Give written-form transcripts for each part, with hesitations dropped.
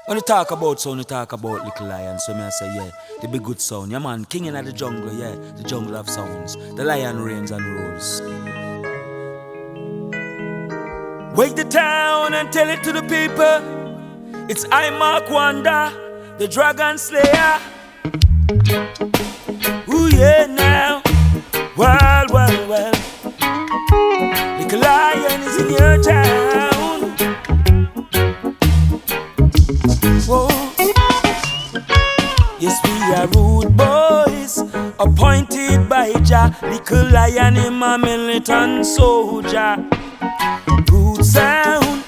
When you talk about sound, you talk about Little Lion. So me I say, yeah, the big good sound. Yeah, man, king in the jungle, yeah, the jungle of sounds. The lion reigns and rules. Wake the town and tell it to the people. It's I, Mark Wanda, the dragon slayer. Ooh, yeah, now. Well, well, well. Little lion is in your town. Whoa. Yes, we are rude boys, appointed by Jah. Little lion in my militant soldier. Rude sound,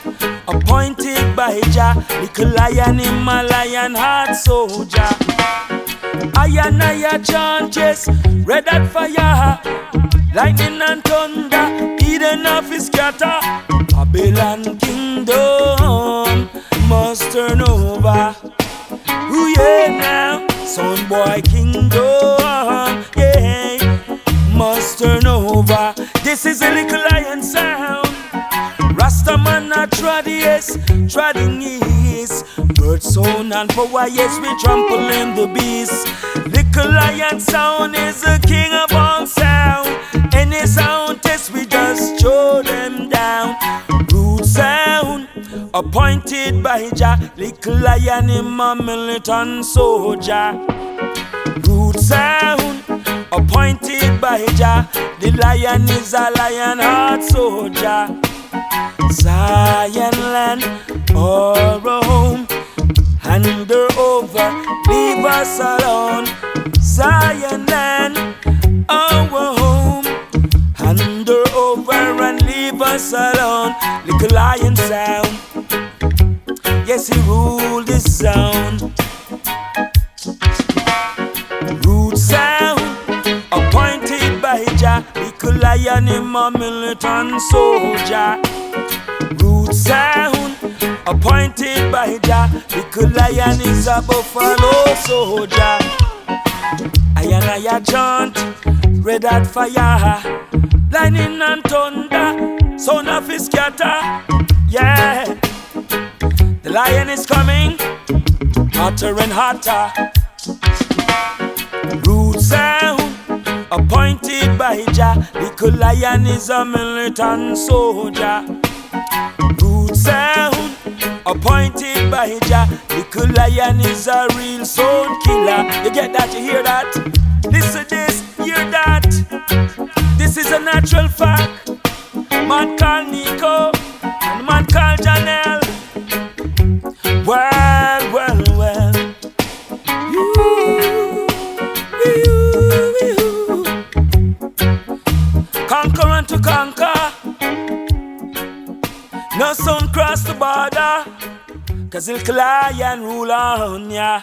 appointed by Jah. Little lion in my lion heart soldier. I chant, yes, red hot fire, lightning and thunder, Eden of his scatter. Babylon kingdom must turn over. Ooh yeah now, son boy kingdom, yeah, must turn over. This is a Little Lion sound. Rastaman a trod, yes, treading east. Bird sound and power, yes, we trample in the beast. Little Lion sound is the king of all sound. Any sound test, we just throw them down. Rude sound, appointed by Jah. Little Lion in my militant soldier. Rude sound, appointed by Jah. The lion is a lion heart soldier. Zion land, our home, hand her over, leave us alone. Zion land, our home, hand her over and leave us alone. Little lion sound, yes, he ruled this sound. Rude sound, appointed by Jah. Little lion in my militant soldier. Rude sound, appointed by Jah. Little lion is a buffalo soldier. I chant, red hot fire, lightning and thunder, son of his scatter. Yeah, the lion is coming, hotter and hotter. Rude sound, appointed by Jah. Little lion is a militant soldier. Rude sound, appointed by Jah. Little lion is a real sound killer. You get that? You hear that? Listen this, hear that? This is a natural fact. Man called Nico and man called Janelle. Well, well, well. Conquer and to conquer. No son cross the border, 'cause Little Lion rule on ya.